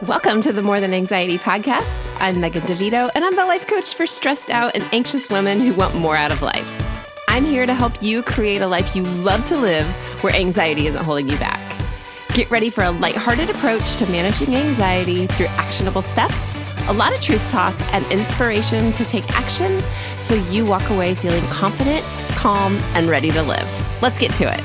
Welcome to the More Than Anxiety podcast. I'm Megan DeVito, and I'm the life coach for stressed out and anxious women who want more out of life. I'm here to help you create a life you love to live where anxiety isn't holding you back. Get ready for a lighthearted approach to managing anxiety through actionable steps, a lot of truth talk, and inspiration to take action so you walk away feeling confident, calm, and ready to live. Let's get to it.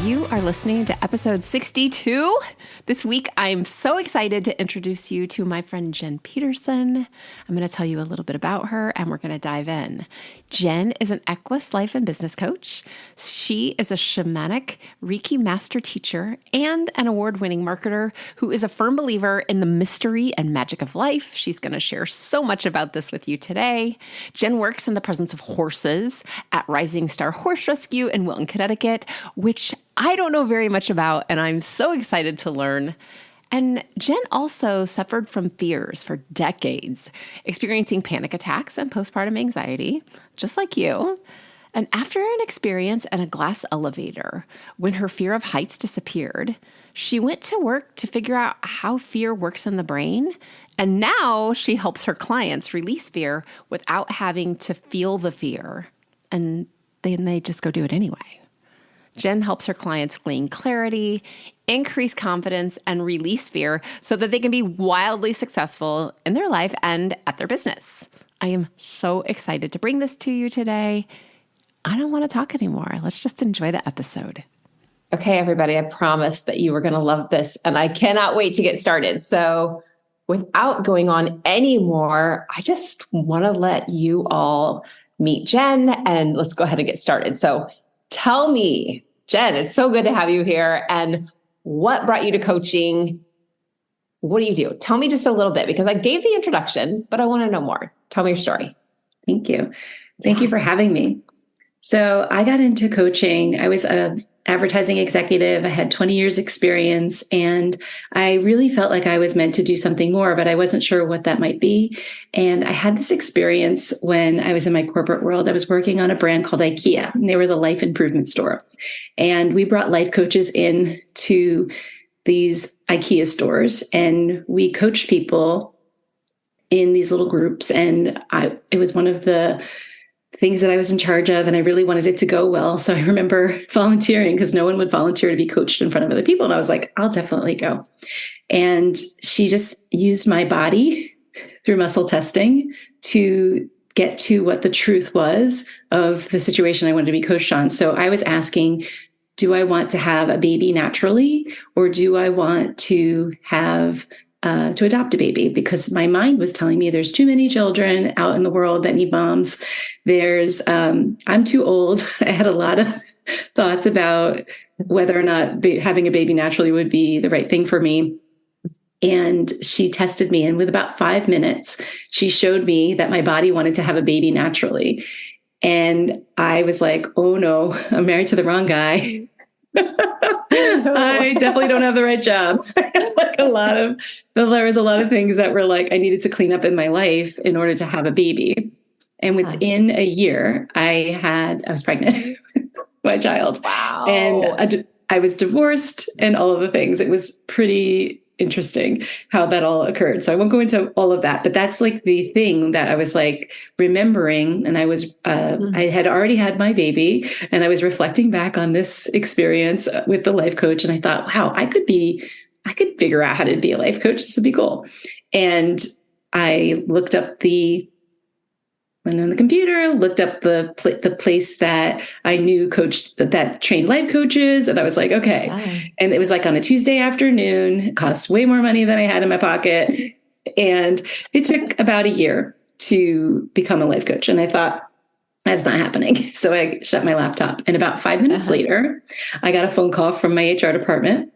You are listening to episode 62. This week, I'm so excited to introduce you to my friend Jenn Peterson. I'm going to tell you a little bit about her, and we're going to dive in. Jenn is an Equus Life and Business Coach. She is a Shamanic Reiki Master Teacher and an award-winning marketer who is a firm believer in the mystery and magic of life. She's going to share so much about this with you today. Jenn works in the presence of horses at Rising Starr Horse Rescue in Wilton, Connecticut, which I don't know very much about, and I'm so excited to learn. And Jenn also suffered from fears for decades, experiencing panic attacks and postpartum anxiety, just like you. And after an experience in a glass elevator, when her fear of heights disappeared, she went to work to figure out how fear works in the brain. And now she helps her clients release fear without having to feel the fear. And then they just go do it anyway. Jenn helps her clients gain clarity, increase confidence, and release fear so that they can be wildly successful in their life and at their business. I am so excited to bring this to you today. I don't want to talk anymore. Let's just enjoy the episode. Okay, everybody, I promised that you were going to love this, and I cannot wait to get started. So without going on anymore, I just want to let you all meet Jenn, and let's go ahead and get started. So tell me, Jenn, it's so good to have you here. And what brought you to coaching? What do you do? Tell me just a little bit, because I gave the introduction, but I want to know more. Tell me your story. Thank you. Thank you for having me. So I got into coaching. I was an advertising executive. I had 20 years experience, and I really felt like I was meant to do something more, but I wasn't sure what that might be. And I had this experience when I was in my corporate world. I was working on a brand called IKEA, and they were the life improvement store. And we brought life coaches in to these IKEA stores, and we coached people in these little groups. And it was one of the things that I was in charge of, and I really wanted it to go well. So I remember volunteering, because no one would volunteer to be coached in front of other people. And I was like, I'll definitely go. And she just used my body through muscle testing to get to what the truth was of the situation I wanted to be coached on. So I was asking, do I want to have a baby naturally, or do I want to have to adopt a baby? Because my mind was telling me there's too many children out in the world that need moms. I'm too old. I had a lot of thoughts about whether or not having a baby naturally would be the right thing for me. And she tested me. And with about 5 minutes, she showed me that my body wanted to have a baby naturally. And I was like, oh no, I'm married to the wrong guy. I definitely don't have the right job. There was a lot of things that were like, I needed to clean up in my life in order to have a baby. And within a year, I was pregnant with my child. Wow. And I was divorced and all of the things. It was pretty interesting how that all occurred. So I won't go into all of that, but that's like the thing that I was like remembering. And I had already had my baby, and I was reflecting back on this experience with the life coach. And I thought, wow, I could figure out how to be a life coach. This would be cool. And I went on the computer, looked up the place that I knew that trained life coaches. And I was like, okay. Wow. And it was like on a Tuesday afternoon. It cost way more money than I had in my pocket. And it took about a year to become a life coach. And I thought, that's not happening. So I shut my laptop. And about 5 minutes later, I got a phone call from my HR department,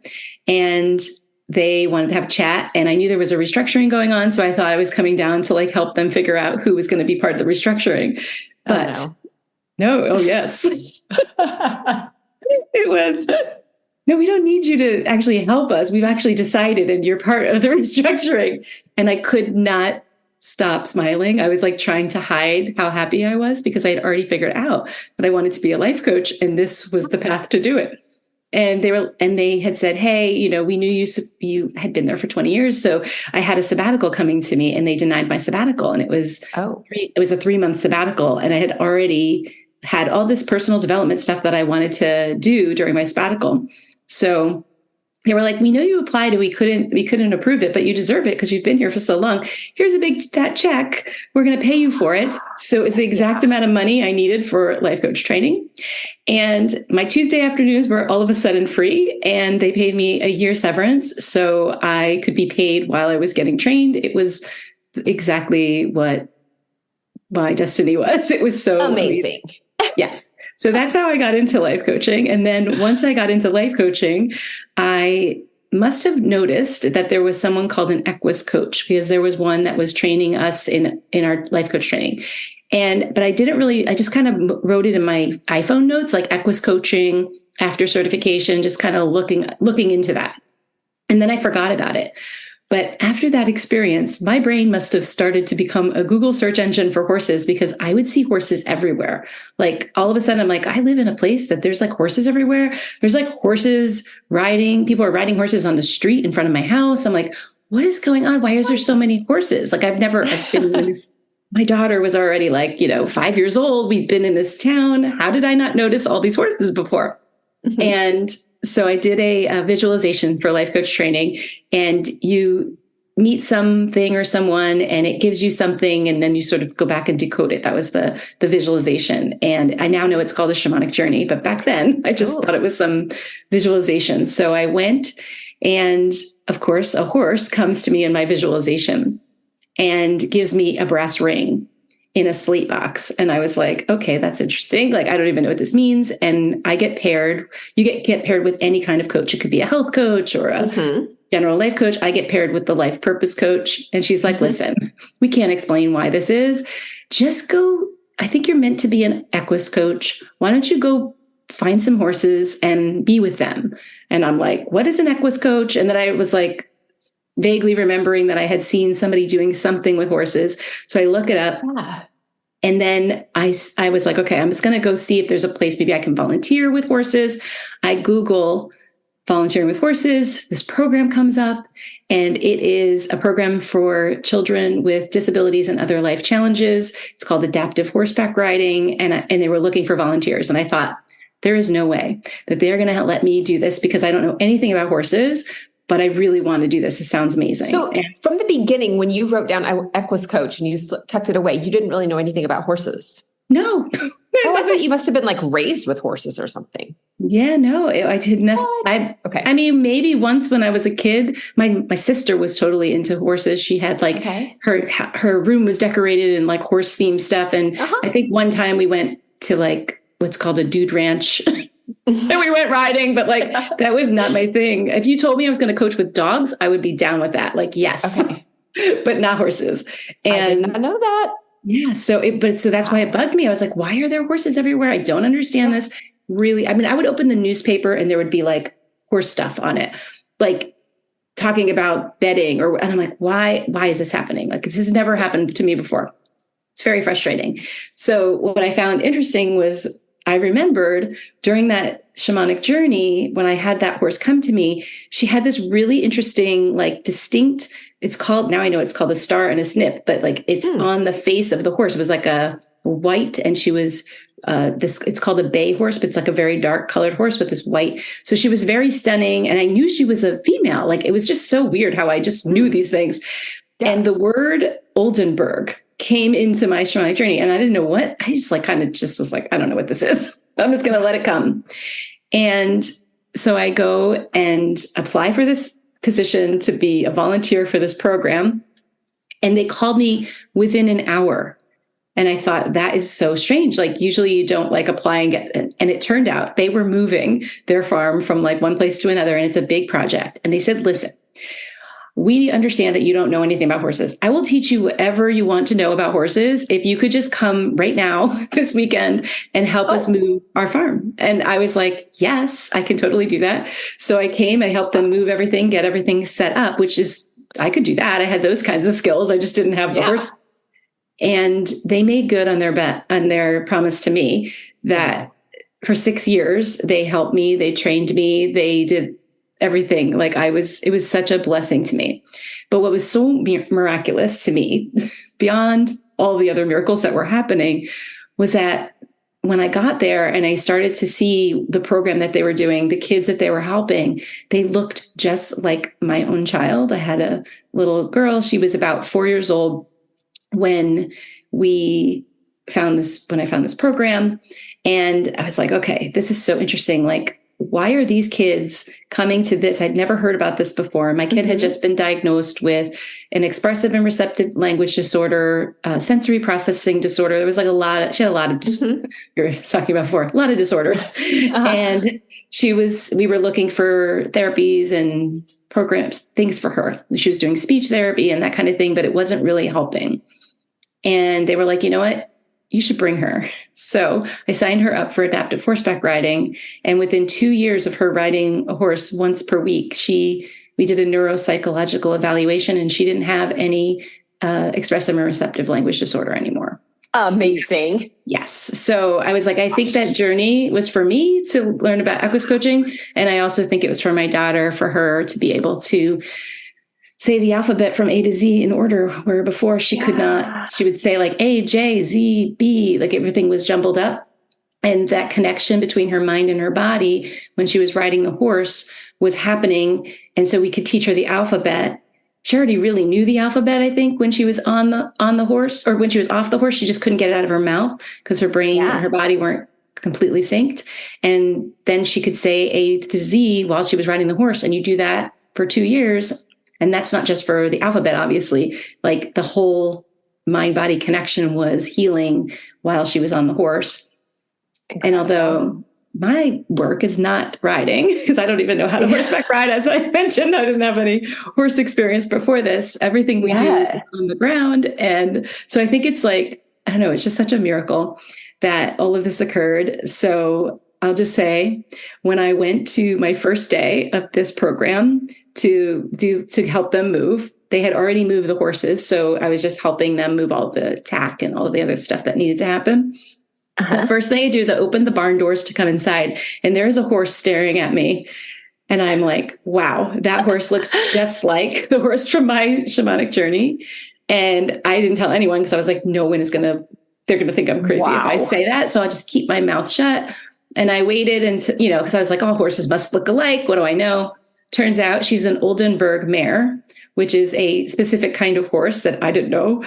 and they wanted to have a chat, and I knew there was a restructuring going on. So I thought I was coming down to like help them figure out who was going to be part of the restructuring. But yes. It was, no, we don't need you to actually help us. We've actually decided, and you're part of the restructuring. And I could not stop smiling. I was like trying to hide how happy I was, because I had already figured out that I wanted to be a life coach, and this was the path to do it. And they had said, hey, we knew you had been there for 20 years. So I had a sabbatical coming to me, and they denied my sabbatical. And it was a 3-month sabbatical. And I had already had all this personal development stuff that I wanted to do during my sabbatical. So they were like, we know you applied and we couldn't approve it, but you deserve it because you've been here for so long. Here's a big fat check. We're going to pay you for it. So it's the exact amount of money I needed for life coach training. And my Tuesday afternoons were all of a sudden free, and they paid me a year severance so I could be paid while I was getting trained. It was exactly what my destiny was. It was so amazing. Yes. So that's how I got into life coaching. And then once I got into life coaching, I must have noticed that there was someone called an Equus coach, because there was one that was training us in our life coach training. But I just kind of wrote it in my iPhone notes, like Equus coaching after certification, just kind of looking into that. And then I forgot about it. But after that experience, my brain must have started to become a Google search engine for horses, because I would see horses everywhere. Like all of a sudden, I'm like, I live in a place that there's like horses everywhere. There's like horses riding. People are riding horses on the street in front of my house. I'm like, what is going on? Why is there so many horses? Like I've been in this. My daughter was already 5 years old. We've been in this town. How did I not notice all these horses before? Mm-hmm. And so I did a visualization for life coach training, and you meet something or someone and it gives you something, and then you sort of go back and decode it. That was the visualization. And I now know it's called a shamanic journey, but back then I just thought it was some visualization. So I went, and of course, a horse comes to me in my visualization and gives me a brass ring in a slate box. And I was like, okay, that's interesting. Like, I don't even know what this means. And I get paired. You get paired with any kind of coach. It could be a health coach or a general life coach. I get paired with the life purpose coach. And she's like, listen, we can't explain why this is. Just go. I think you're meant to be an Equus coach. Why don't you go find some horses and be with them? And I'm like, what is an Equus coach? And then I was like, vaguely remembering that I had seen somebody doing something with horses. So I look it up. And then I was like, okay, I'm just going to go see if there's a place maybe I can volunteer with horses. I Google volunteering with horses. This program comes up, and it is a program for children with disabilities and other life challenges. It's called adaptive horseback riding. And they were looking for volunteers. And I thought, there is no way that they're going to let me do this, because I don't know anything about horses. But I really want to do this. It sounds amazing. So from the beginning, when you wrote down Equus coach and you tucked it away, you didn't really know anything about horses. No. I thought you must have been raised with horses or something. Yeah, no, I did not. I mean, maybe once when I was a kid, my sister was totally into horses. She had her room was decorated in horse themed stuff. And I think one time we went to what's called a dude ranch. And we went riding, but that was not my thing. If you told me I was going to coach with dogs, I would be down with that. Yes, but not horses. And I did not know that. Yeah. So that's why it bugged me. I was like, why are there horses everywhere? I don't understand this. Really. I mean, I would open the newspaper and there would be horse stuff on it, talking about bedding and I'm like, why is this happening? This has never happened to me before. It's very frustrating. So what I found interesting was I remembered during that shamanic journey, when I had that horse come to me, she had this really interesting, distinct, now I know it's called a star and a snip, but it's on the face of the horse. It was a white, and she was it's called a bay horse, but it's a very dark colored horse with this white. So she was very stunning. And I knew she was a female. It was just so weird how I just knew these things. Yeah. And the word Oldenburg came into my shamanic journey, and I didn't know what. I just was I don't know what this is. I'm just going to let it come. And so I go and apply for this position to be a volunteer for this program. And they called me within an hour. And I thought, that is so strange. Usually you don't apply and get, and it turned out they were moving their farm from one place to another. And it's a big project. And they said, listen, we understand that you don't know anything about horses. I will teach you whatever you want to know about horses if you could just come right now this weekend and help us move our farm. And I was like, yes, I can totally do that. So I came, I helped them move everything, get everything set up, I could do that. I had those kinds of skills. I just didn't have the horse. And they made good on their bet, on their promise to me that for 6 years, they helped me, they trained me, they did everything. Like it was such a blessing to me. But what was so miraculous to me, beyond all the other miracles that were happening, was that when I got there and I started to see the program that they were doing, the kids that they were helping, they looked just like my own child. I had a little girl. She was about 4 years old when I found this program. And I was like, okay, this is so interesting. Like, why are these kids coming to this? I'd never heard about this before. My kid had just been diagnosed with an expressive and receptive language disorder, sensory processing disorder. There was like she had a lot of, you were talking about before, a lot of disorders. And we were looking for therapies and programs, things for her. She was doing speech therapy and that kind of thing, but it wasn't really helping. And they were like, you know what? You should bring her. So I signed her up for adaptive horseback riding. And within 2 years of her riding a horse once per week, we did a neuropsychological evaluation and she didn't have any expressive and receptive language disorder anymore. Amazing. Yes. So I was like, I think that journey was for me to learn about equus coaching. And I also think it was for my daughter, for her to be able to say the alphabet from A to Z in order, where before she could not. She would say like A, J, Z, B, like everything was jumbled up. And that connection between her mind and her body when she was riding the horse was happening. And so we could teach her the alphabet. She already really knew the alphabet, I think, when she was on the horse, or when she was off the horse. She just couldn't get it out of her mouth because her brain and her body weren't completely synced. And then she could say A to Z while she was riding the horse. And you do that for 2 years. And that's not just for the alphabet, obviously. Like the whole mind-body connection was healing while she was on the horse. And although my work is not riding, because I don't even know how to horseback ride, as I mentioned, I didn't have any horse experience before this. Everything we do is on the ground. And so I think it's like, I don't know, it's just such a miracle that all of this occurred. So I'll just say, when I went to my first day of this program to help them move, they had already moved the horses. So I was just helping them move all the tack and all of the other stuff that needed to happen. The first thing I do is I open the barn doors to come inside, and there's a horse staring at me. And I'm like, wow, that horse looks just like the horse from my shamanic journey. And I didn't tell anyone because I was like, no one is they're going to think I'm crazy if I say that. So I'll just keep my mouth shut. And I waited and, because I was like, all horses must look alike. What do I know? Turns out she's an Oldenburg mare, which is a specific kind of horse that I didn't know.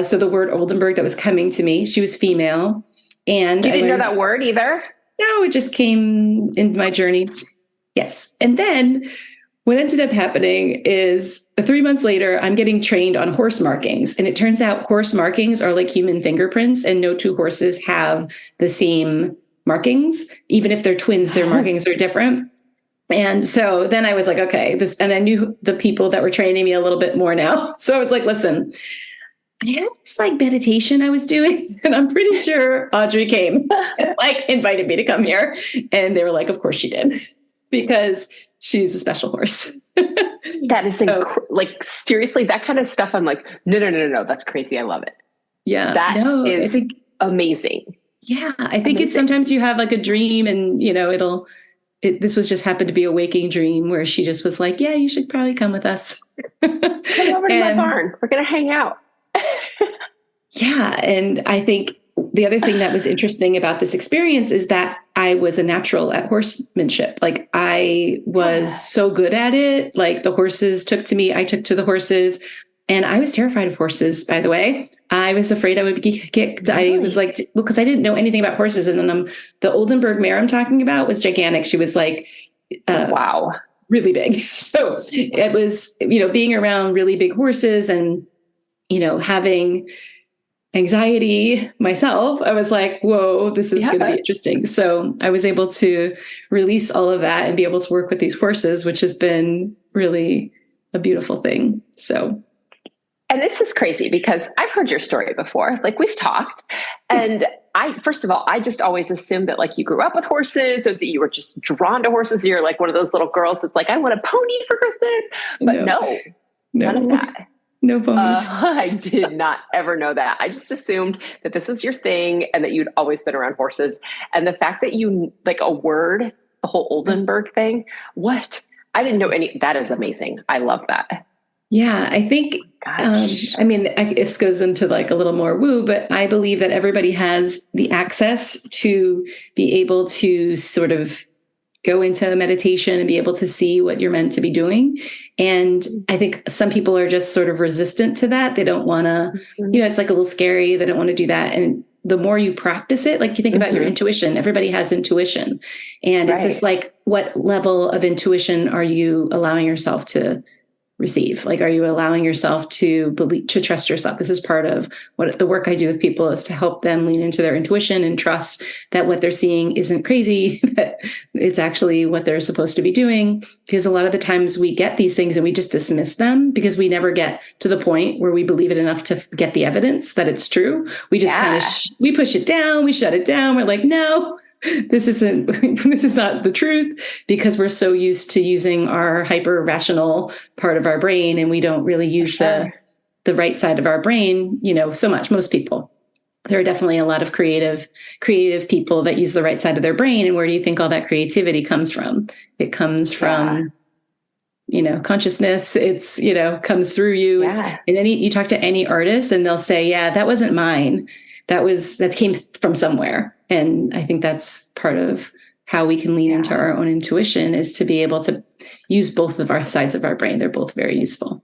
So the word Oldenburg that was coming to me, she was female. And you didn't know that word either? No, it just came in my journey. Yes. And then what ended up happening is 3 months later, I'm getting trained on horse markings. And it turns out horse markings are like human fingerprints, and no two horses have the same markings. Even if they're twins, their markings are different. And so then I was like, okay, and I knew the people that were training me a little bit more now. So I was like, listen, I had this like meditation I was doing, and I'm pretty sure Audrey came and like invited me to come here. And they were like, of course she did, because she's a special horse. That is like, seriously, that kind of stuff. I'm like, no. That's crazy. I love it. Yeah. I think amazing. Yeah. I think it's sometimes you have like a dream and, this was just happened to be a waking dream where she just was like, yeah, you should probably come with us. Come over to my barn. We're going to hang out. Yeah. And I think the other thing that was interesting about this experience is that I was a natural at horsemanship. Like I was so good at it. Like the horses took to me, I took to the horses. And I was terrified of horses, by the way. I was afraid I would be kicked. Really? I was like, because I didn't know anything about horses. And then the Oldenburg mare I'm talking about was gigantic. She was like, wow, really big. So it was, being around really big horses and, having anxiety myself, I was like, whoa, this is going to be interesting. So I was able to release all of that and be able to work with these horses, which has been really a beautiful thing. So. And this is crazy because I've heard your story before. Like we've talked, and first of all, I just always assumed that like you grew up with horses or that you were just drawn to horses. You're like one of those little girls that's like, I want a pony for Christmas, but no, none of that. No ponies. I did not ever know that. I just assumed that this was your thing and that you'd always been around horses. And the fact that you like a word, the whole Oldenburg thing, what? I didn't know any. That is amazing. I love that. Yeah, I think, I mean, this goes into like a little more woo, but I believe that everybody has the access to be able to sort of go into meditation and be able to see what you're meant to be doing. And I think some people are just sort of resistant to that. They don't want to, it's like a little scary. They don't want to do that. And the more you practice it, like you think about your intuition, everybody has intuition. And it's just like, what level of intuition are you allowing yourself to receive? Like, are you allowing yourself to believe, to trust yourself? This is part of what the work I do with people is to help them lean into their intuition and trust that what they're seeing isn't crazy, that it's actually what they're supposed to be doing. Because a lot of the times we get these things and we just dismiss them because we never get to the point where we believe it enough to get the evidence that it's true. We just kind of, we push it down, we shut it down. We're like, no, this is not the truth, because we're so used to using our hyper rational part of our brain, and we don't really use the right side of our brain, so much. Most people. There are definitely a lot of creative people that use the right side of their brain. And where do you think all that creativity comes from? It comes from, consciousness. It's, comes through you. Yeah. And you talk to any artist and they'll say, yeah, that wasn't mine. That came from somewhere. And I think that's part of how we can lean into our own intuition, is to be able to use both of our sides of our brain. They're both very useful.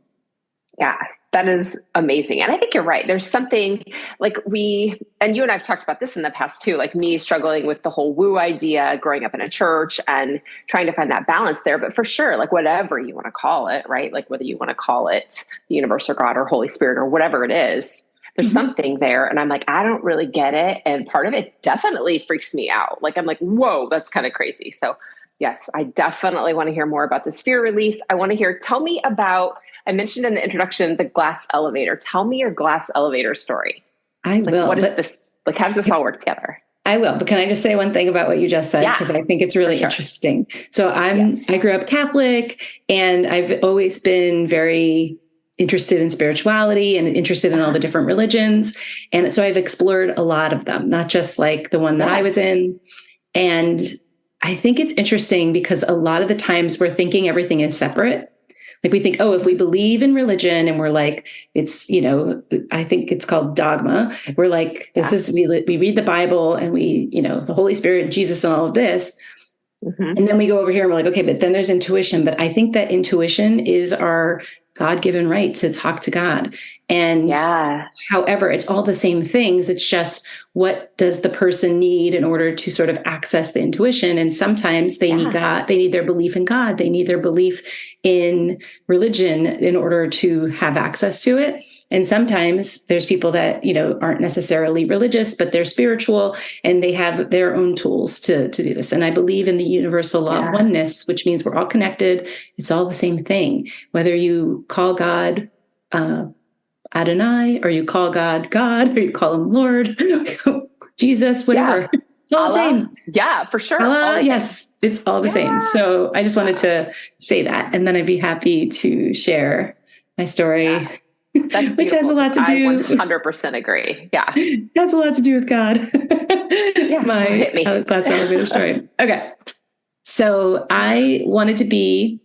Yeah, that is amazing. And I think you're right. There's something like and you and I've talked about this in the past too, like me struggling with the whole woo idea, growing up in a church and trying to find that balance there. But for sure, like whatever you want to call it, right? Like whether you want to call it the universe or God or Holy Spirit or whatever it is, there's something there. And I'm like, I don't really get it. And part of it definitely freaks me out. Like, I'm like, whoa, that's kind of crazy. So yes, I definitely want to hear more about this fear release. I want to hear, tell me about, I mentioned in the introduction, the glass elevator. Tell me your glass elevator story. I will. What is this? Like, how does this all work together? I will, but can I just say one thing about what you just said? Because I think it's really interesting. So I grew up Catholic, and I've always been very interested in spirituality and interested in all the different religions. And so I've explored a lot of them, not just like the one that I was in. And I think it's interesting because a lot of the times we're thinking everything is separate. Like we think, oh, if we believe in religion and we're like, it's, I think it's called dogma. We're like, this is, we read the Bible and we, the Holy Spirit and Jesus and all of this. And then we go over here and we're like, okay, but then there's intuition. But I think that intuition is our God-given right to talk to God. And however, it's all the same things. It's just, what does the person need in order to sort of access the intuition? And sometimes they need God. They need their belief in God. They need their belief in religion in order to have access to it. And sometimes there's people that, aren't necessarily religious, but they're spiritual and they have their own tools to do this. And I believe in the universal law of oneness, which means we're all connected. It's all the same thing. Whether you call God Adonai, or you call God, or you call him Lord, Jesus, whatever. It's all the same. Yeah, for sure. Allah, yes, it's all the same. So I just wanted to say that. And then I'd be happy to share my story. Which has a lot to do. I 100% agree. Yeah. It has a lot to do with God. My glass elevator story. Okay. So I wanted to be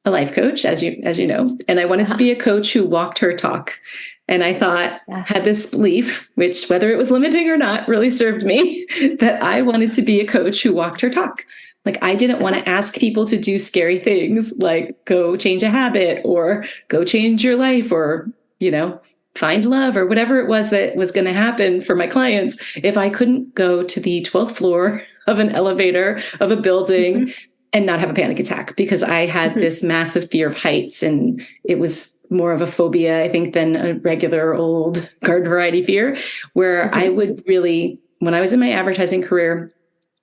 a life coach, as you know, and I wanted to be a coach who walked her talk. And I thought, had this belief, which whether it was limiting or not, really served me, that I wanted to be a coach who walked her talk. Like, I didn't want to ask people to do scary things like go change a habit or go change your life or, find love or whatever it was that was going to happen for my clients if I couldn't go to the 12th floor of an elevator of a building and not have a panic attack, because I had this massive fear of heights, and it was more of a phobia, I think, than a regular old garden variety fear, where I would really, when I was in my advertising career,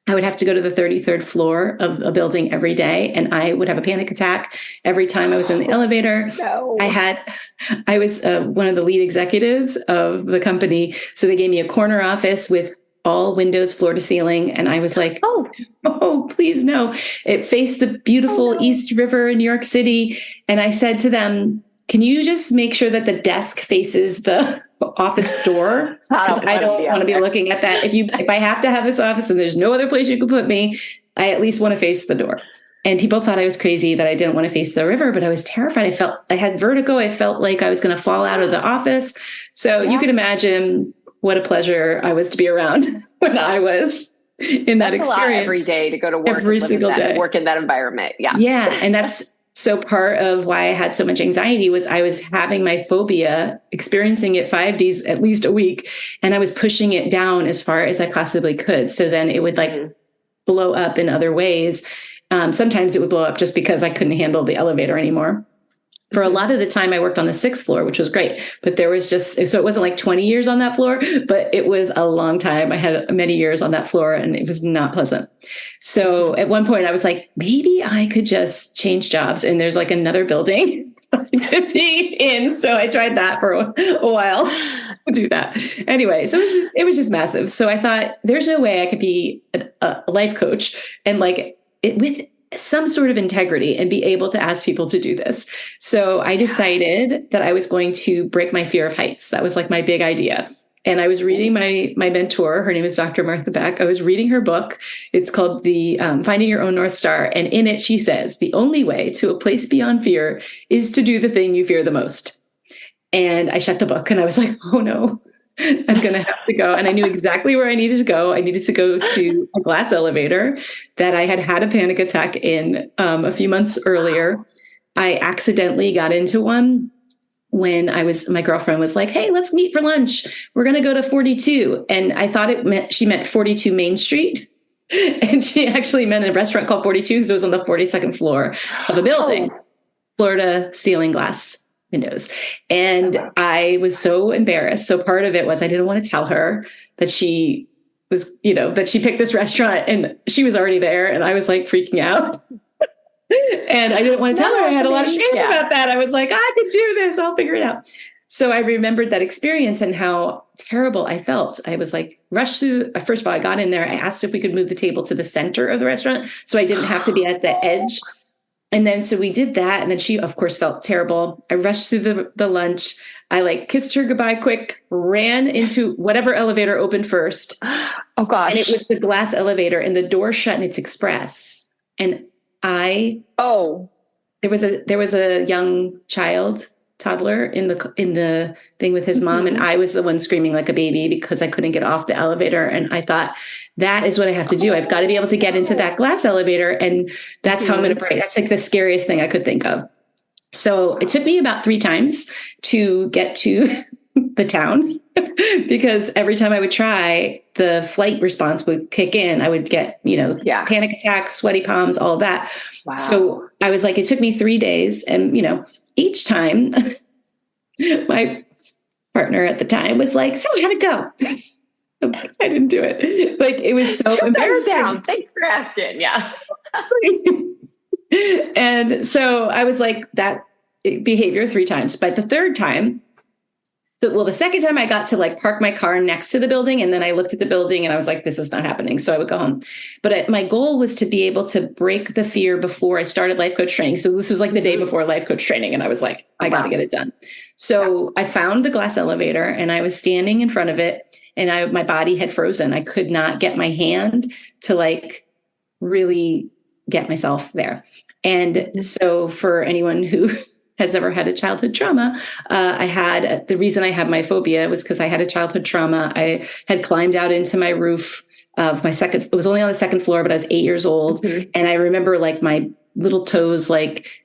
I would have to go to the 33rd floor of a building every day, and I would have a panic attack every time I was in the elevator. No. I was one of the lead executives of the company. So they gave me a corner office with all windows, floor to ceiling. And I was like, oh, please no. It faced the beautiful East River in New York City. And I said to them, can you just make sure that the desk faces the office door? Because I don't want to be looking at that. If I have to have this office and there's no other place you can put me, I at least want to face the door. And people thought I was crazy that I didn't want to face the river, but I was terrified. I had vertigo. I felt like I was going to fall out of the office. So you can imagine what a pleasure I was to be around when I was in that experience. A lot every day to go to work every single day, work in that environment. Yeah. Yeah. And that's so part of why I had so much anxiety was I was having my phobia, experiencing it 5 days, at least a week. And I was pushing it down as far as I possibly could. So then it would blow up in other ways. Sometimes it would blow up just because I couldn't handle the elevator anymore. For a lot of the time I worked on the 6th floor, which was great, but there was so it wasn't like 20 years on that floor, but it was a long time. I had many years on that floor and it was not pleasant. So at one point I was like, maybe I could just change jobs and there's like another building I could be in. So I tried that for a while to do that. Anyway, so it was just massive. So I thought there's no way I could be a life coach and with some sort of integrity and be able to ask people to do this. So I decided that I was going to break my fear of heights. That was like my big idea. And I was reading my mentor, her name is Dr. Martha Beck. I was reading her book. It's called the Finding Your Own North Star. And in it, she says, the only way to a place beyond fear is to do the thing you fear the most. And I shut the book and I was like, oh no, I'm going to have to go. And I knew exactly where I needed to go. I needed to go to a glass elevator that I had a panic attack in a few months earlier. I accidentally got into one when my girlfriend was like, hey, let's meet for lunch. We're going to go to 42. And I thought she meant 42 Main Street. And she actually meant a restaurant called 42 because it was on the 42nd floor of a building, floor to ceiling glass windows. And I was so embarrassed. So part of it was I didn't want to tell her that she was, that she picked this restaurant and she was already there. And I was like freaking out. And I didn't want to tell her. I had a lot of shame about that. I was like, I could do this. I'll figure it out. So I remembered that experience and how terrible I felt. I was like rushed through. First of all, I got in there. I asked if we could move the table to the center of the restaurant so I didn't have to be at the edge. And then, so we did that. And then she, of course, felt terrible. I rushed through the lunch. I kissed her goodbye quick, ran into whatever elevator opened first. Oh gosh. And it was the glass elevator and the door shut and it's express. And there was a young toddler in the thing with his mom. And I was the one screaming like a baby because I couldn't get off the elevator. And I thought, that is what I have to do. I've got to be able to get into that glass elevator. And that's how I'm going to break. That's like the scariest thing I could think of. So it took me about 3 times to get to the town because every time I would try, the flight response would kick in. I would get, panic attacks, sweaty palms, all of that. Wow. So I was like, it took me 3 days. And, each time my partner at the time was like, so how'd it go? I didn't do it. It was so embarrassing. Down. Thanks for asking. Yeah. And so I was like that behavior 3 times. But the third time, the second time I got to park my car next to the building. And then I looked at the building and I was like, this is not happening. So I would go home. But my goal was to be able to break the fear before I started life coach training. So this was the day before life coach training. And I was like, I got to get it done. So I found the glass elevator and I was standing in front of it and my body had frozen. I could not get my hand to really get myself there. And so for anyone who has ever had a childhood trauma, the reason I had my phobia was because I had a childhood trauma. I had climbed out into my roof of it was only on the 2nd floor, but I was 8 years old. Mm-hmm. And I remember my little toes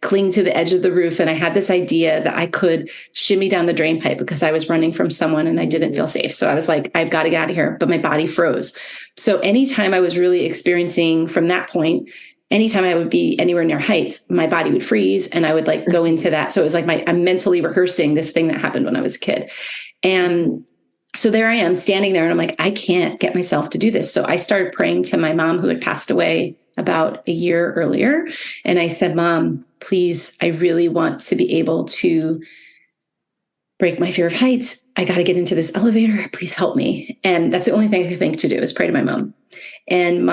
cling to the edge of the roof. And I had this idea that I could shimmy down the drain pipe because I was running from someone and I didn't feel safe. So I was like, I've got to get out of here. But my body froze. So anytime I was really experiencing from that point, anytime I would be anywhere near heights, my body would freeze and I would go into that. So it was I'm mentally rehearsing this thing that happened when I was a kid. And so there I am standing there and I'm like, I can't get myself to do this. So I started praying to my mom who had passed away about a year earlier. And I said, Mom, please, I really want to be able to break my fear of heights. I got to get into this elevator. Please help me. And that's the only thing I could think to do is pray to my mom. And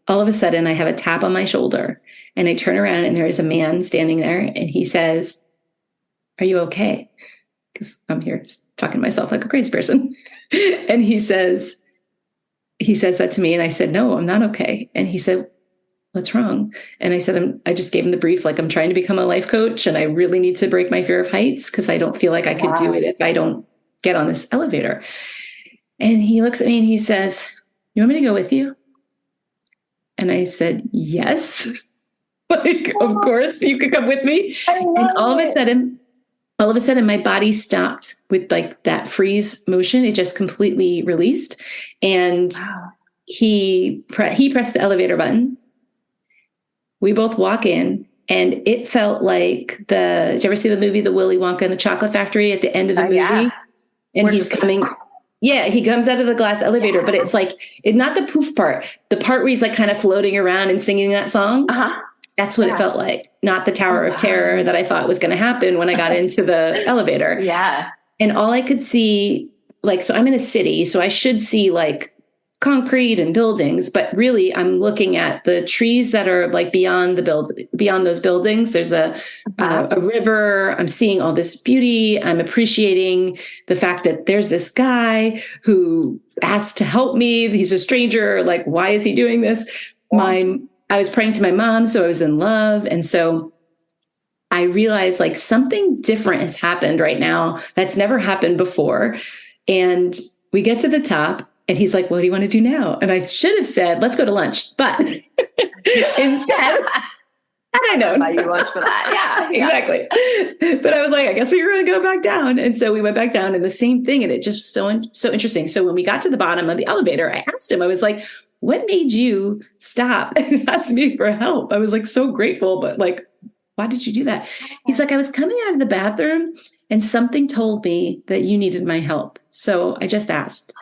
all of a sudden I have a tap on my shoulder and I turn around and there is a man standing there and he says, are you okay? Because I'm here talking to myself like a crazy person. And he says that to me. And I said, no, I'm not okay. And he said, what's wrong? And I said, I just gave him the brief, like, I'm trying to become a life coach and I really need to break my fear of heights because I don't feel like I could do it if I don't get on this elevator. And he looks at me and he says, you want me to go with you? And I said, yes. Like, of course you could come with me. And all of a sudden my body stopped with like that freeze motion. It just completely released. And he pressed the elevator button. We both walk in and it felt like did you ever see the movie, The Willy Wonka and the Chocolate Factory at the end of the movie? Yeah. And he's coming. Yeah, he comes out of the glass elevator, but it's like, not the poof part, the part where he's like kind of floating around and singing that song. That's what it felt like, not the Tower of Terror that I thought was going to happen when I got into the elevator. Yeah. And all I could see, like, so I'm in a city, so I should see like concrete and buildings, but really I'm looking at the trees that are like beyond those buildings. There's a river. I'm seeing all this beauty. I'm appreciating the fact that there's this guy who asked to help me. He's a stranger. Like, why is he doing this? I was praying to my mom, so I was in love. And so I realized like something different has happened right now that's never happened before. And we get to the top and he's like, what do you want to do now? And I should have said, let's go to lunch. But instead, I don't know. Buy you lunch for that. Yeah. Exactly. But I was like, I guess we were going to go back down. And so we went back down and the same thing. And it just so interesting. So when we got to the bottom of the elevator, I asked him, I was like, what made you stop and ask me for help? I was like, so grateful, but like, why did you do that? He's like, I was coming out of the bathroom and something told me that you needed my help. So I just asked.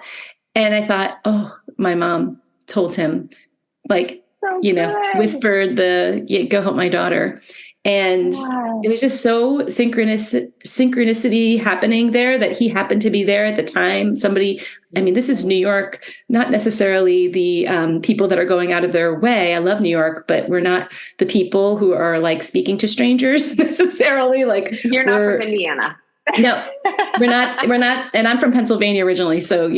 And I thought, oh, my mom told him, like, whispered go help my daughter. And it was just so synchronicity happening there that he happened to be there at the time. This is New York, not necessarily the people that are going out of their way. I love New York, but we're not the people who are like speaking to strangers necessarily. Like, you're not from Indiana. No, we're not. And I'm from Pennsylvania originally. So,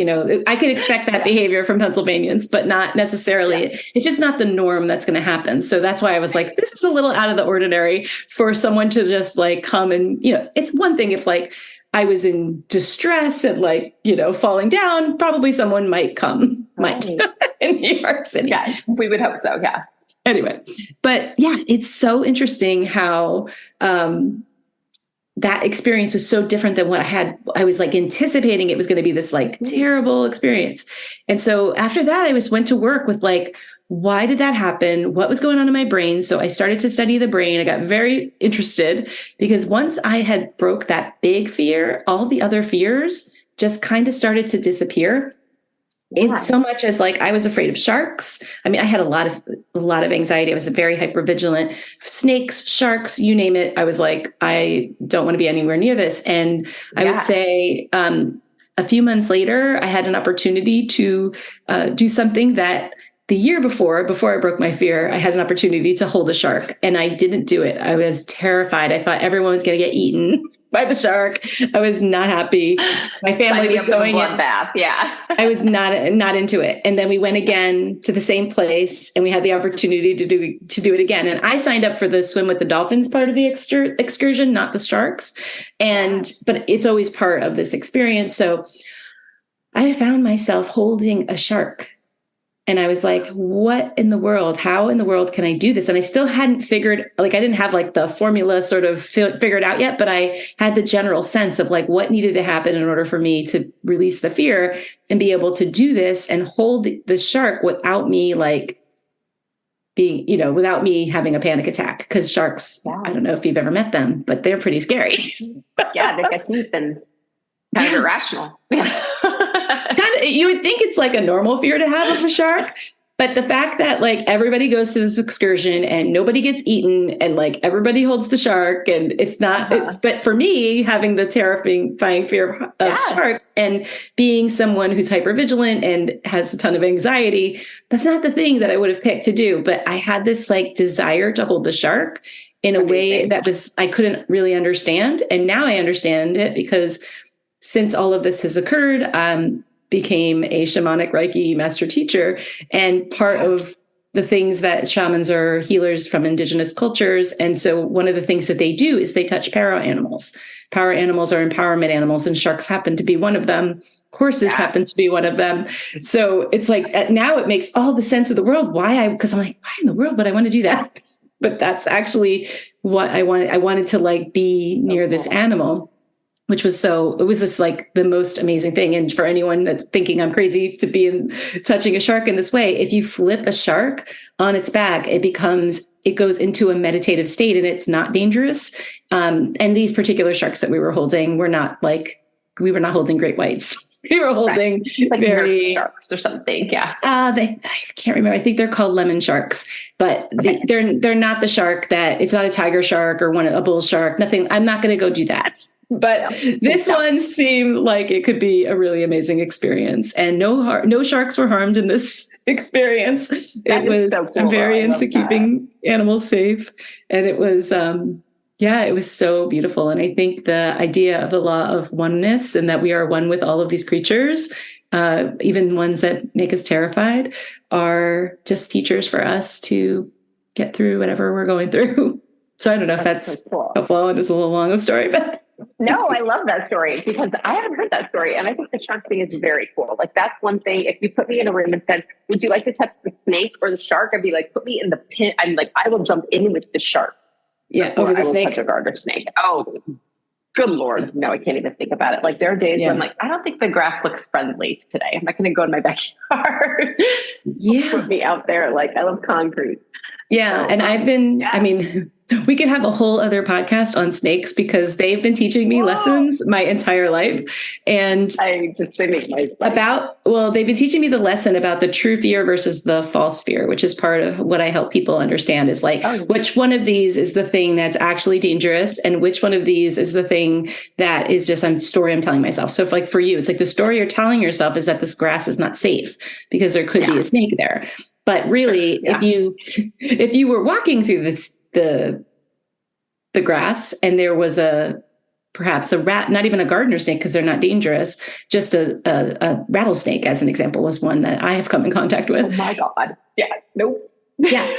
I could expect that behavior from Pennsylvanians, but not necessarily. Yeah. It's just not the norm that's going to happen. So that's why I was like, this is a little out of the ordinary for someone to just like come and, it's one thing if like I was in distress and like, falling down, probably someone might come in New York City. Yeah, we would hope so. Yeah. Anyway, but yeah, it's so interesting how, that experience was so different than what I was like anticipating it was going to be this like terrible experience. And so after that, I went to work with like, why did that happen? What was going on in my brain? So I started to study the brain. I got very interested because once I had broke that big fear, all the other fears just kind of started to disappear. It's so much as like, I was afraid of sharks. I mean, I had a lot of anxiety. I was very hypervigilant. Snakes, sharks, you name it. I was like, I don't want to be anywhere near this. And I would say a few months later, I had an opportunity to do something that the year before I broke my fear, I had an opportunity to hold a shark and I didn't do it. I was terrified. I thought everyone was going to get eaten by the shark. I was not happy. My family was going in. Bath. Yeah. I was not into it. And then we went again to the same place and we had the opportunity to do it again. And I signed up for the swim with the dolphins part of the excursion, not the sharks. But it's always part of this experience. So I found myself holding a shark. And I was like, what in the world? How in the world can I do this? And I still hadn't figured, like, I didn't have like the formula sort of figured out yet, but I had the general sense of like what needed to happen in order for me to release the fear and be able to do this and hold the shark without me like being, without me having a panic attack. Because sharks, I don't know if you've ever met them, but they're pretty scary. Yeah, they get teeth and kind of irrational. Yeah. You would think it's like a normal fear to have of a shark, but the fact that like everybody goes to this excursion and nobody gets eaten and like everybody holds the shark and it's not, but for me, having the terrifying fear of sharks and being someone who's hypervigilant and has a ton of anxiety, that's not the thing that I would have picked to do. But I had this like desire to hold the shark in a way that I couldn't really understand. And now I understand it because since all of this has occurred, became a Shamanic Reiki Master Teacher. And part of the things that shamans are healers from indigenous cultures. And so one of the things that they do is they touch para animals. Para animals are empowerment animals, and sharks happen to be one of them. Horses happen to be one of them. So it's like, now it makes all the sense of the world because I'm like, why in the world would I want to do that? But that's actually what I wanted. I wanted to like be near this animal, which was it was just like the most amazing thing. And for anyone that's thinking I'm crazy to be touching a shark in this way, if you flip a shark on its back, it goes into a meditative state and it's not dangerous. And these particular sharks that we were holding we were not holding great whites. We were holding like very sharks or something. Yeah. I can't remember. I think they're called lemon sharks, but they're not the shark it's not a tiger shark or a bull shark. Nothing. I'm not going to go do that. But this one seemed like it could be a really amazing experience, and no sharks were harmed in this experience. It was so cool. I'm very into keeping animals safe, and it was it was so beautiful. And I think the idea of the law of oneness and that we are one with all of these creatures, even ones that make us terrified, are just teachers for us to get through whatever we're going through. So I don't know if that's helpful. It was a little long of a story, but no, I love that story because I haven't heard that story. And I think the shark thing is very cool. Like that's one thing. If you put me in a room and said, would you like to touch the snake or the shark? I'd be like, put me in the pit. I'm like, I will jump in with the shark. Yeah, over the snake. Touch a garter snake. Oh, good Lord. No, I can't even think about it. Like there are days where I'm like, I don't think the grass looks friendly today. I'm not going to go in my backyard. Put me out there. Like I love concrete. Yeah. And I've been, I mean, we could have a whole other podcast on snakes because they've been teaching me lessons my entire life. And they've been teaching me the lesson about the true fear versus the false fear, which is part of what I help people understand is like, which one of these is the thing that's actually dangerous and which one of these is the thing that is just a story I'm telling myself. So if like for you, it's like the story you're telling yourself is that this grass is not safe because there could be a snake there. But really, if you were walking through the grass and there was perhaps a rat, not even a gardener snake because they're not dangerous, just a rattlesnake as an example is one that I have come in contact with. Oh my God. Yeah. Nope. Yeah.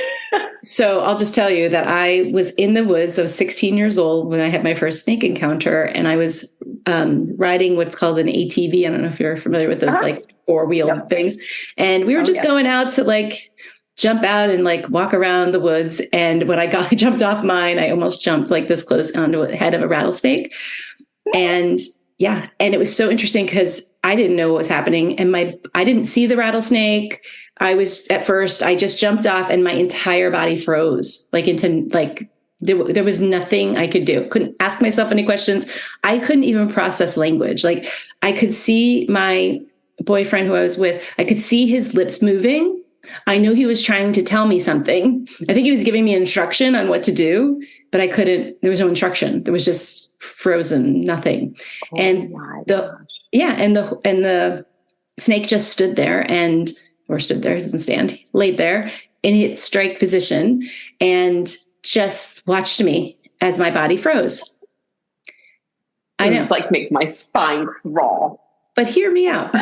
So I'll just tell you that I was in the woods. I was 16 years old when I had my first snake encounter, and I was riding what's called an ATV. I don't know if you're familiar with those like 4-wheel things. And we were just going out to like jump out and like walk around the woods. And when I jumped off mine, I almost jumped like this close onto the head of a rattlesnake. And and it was so interesting because I didn't know what was happening. And I didn't see the rattlesnake. I just jumped off and my entire body froze there was nothing I could do. Couldn't ask myself any questions. I couldn't even process language. Like I could see my boyfriend who I was with, I could see his lips moving. I knew he was trying to tell me something. I think he was giving me instruction on what to do, but I couldn't, there was no instruction. There was just frozen, nothing. And the snake just stood there doesn't stand, laid there in its strike position and just watched me as my body froze. I know. It's like make my spine crawl. But hear me out.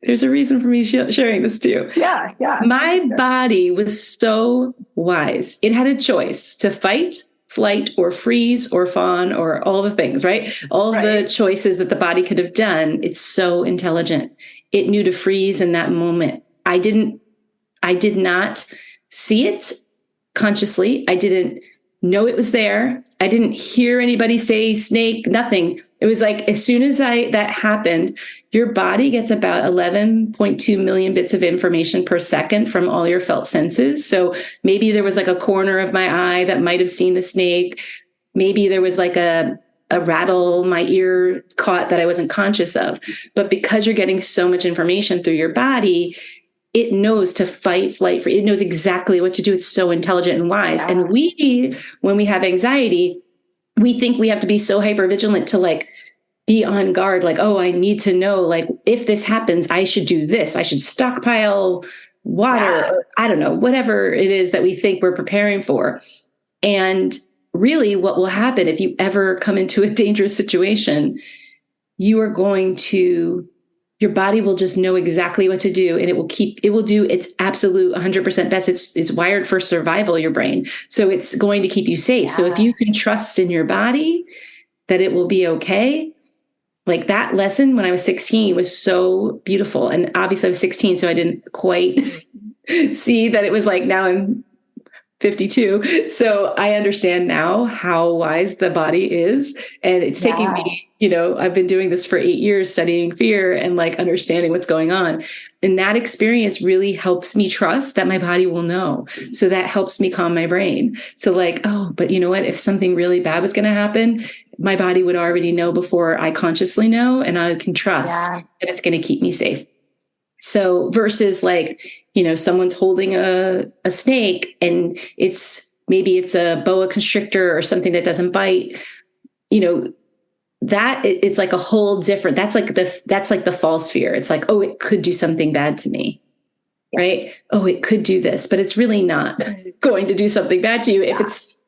There's a reason for me sharing this to you. Yeah. My body was so wise. It had a choice to fight, flight, or freeze, or fawn, or all the things, right? All the choices that the body could have done. It's so intelligent. It knew to freeze in that moment. I did not see it consciously. I didn't know it was there. I didn't hear anybody say snake, nothing. It was like, as soon as that happened, your body gets about 11.2 million bits of information per second from all your felt senses. So maybe there was like a corner of my eye that might've seen the snake. Maybe there was like a rattle my ear caught that I wasn't conscious of. But because you're getting so much information through your body, it knows to fight, flight, free. It knows exactly what to do. It's so intelligent and wise. Yeah. And when we have anxiety, we think we have to be so hypervigilant to like be on guard. Like, oh, I need to know, like, if this happens, I should do this. I should stockpile water. Or, I don't know, whatever it is that we think we're preparing for. And really what will happen if you ever come into a dangerous situation, your body will just know exactly what to do, and it will do its absolute 100% best. It's wired for survival, your brain. So it's going to keep you safe. Yeah. So if you can trust in your body that it will be okay, like that lesson when I was 16 was so beautiful. And obviously I was 16, so I didn't quite see that it was like, now I'm 52. So I understand now how wise the body is. And it's taking me, I've been doing this for 8 years, studying fear and like understanding what's going on. And that experience really helps me trust that my body will know. So that helps me calm my brain. So like, oh, but you know what? If something really bad was going to happen, my body would already know before I consciously know, and I can trust that it's going to keep me safe. So versus like, someone's holding a snake and maybe it's a boa constrictor or something that doesn't bite, that it's like a whole different, that's like the false fear. It's like, oh, it could do something bad to me, right? Oh, it could do this, but it's really not going to do something bad to you. If it's,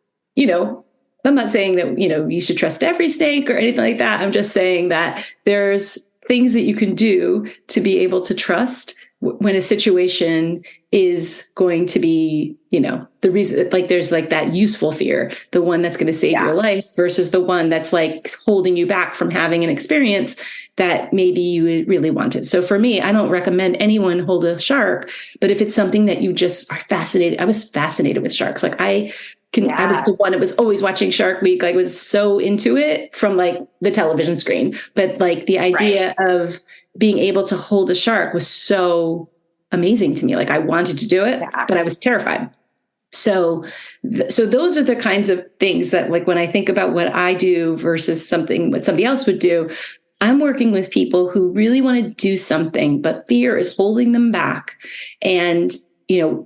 I'm not saying that, you should trust every snake or anything like that. I'm just saying that there's things that you can do to be able to trust when a situation is going to be, the reason, like there's like that useful fear, the one that's going to save your life versus the one that's like holding you back from having an experience that maybe you really wanted. So for me, I don't recommend anyone hold a shark, but if it's something that you just are fascinated, I was fascinated with sharks. Like I was the one that was always watching Shark Week. Like was so into it from like the television screen, but like the idea of being able to hold a shark was so amazing to me. Like I wanted to do it, but I was terrified. So those are the kinds of things that like when I think about what I do versus what somebody else would do, I'm working with people who really want to do something, but fear is holding them back. And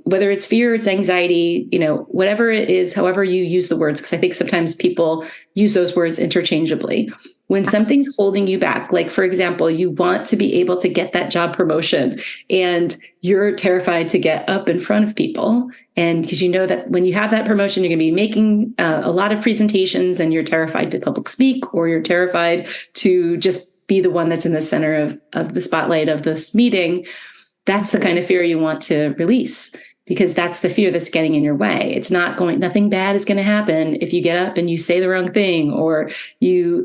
whether it's fear, it's anxiety, whatever it is, however you use the words, because I think sometimes people use those words interchangeably. When something's holding you back, like, for example, you want to be able to get that job promotion and you're terrified to get up in front of people. And because you know that when you have that promotion, you're going to be making a lot of presentations and you're terrified to public speak, or you're terrified to just be the one that's in the center of the spotlight of this meeting. That's the kind of fear you want to release, because that's the fear that's getting in your way. Nothing bad is going to happen if you get up and you say the wrong thing or you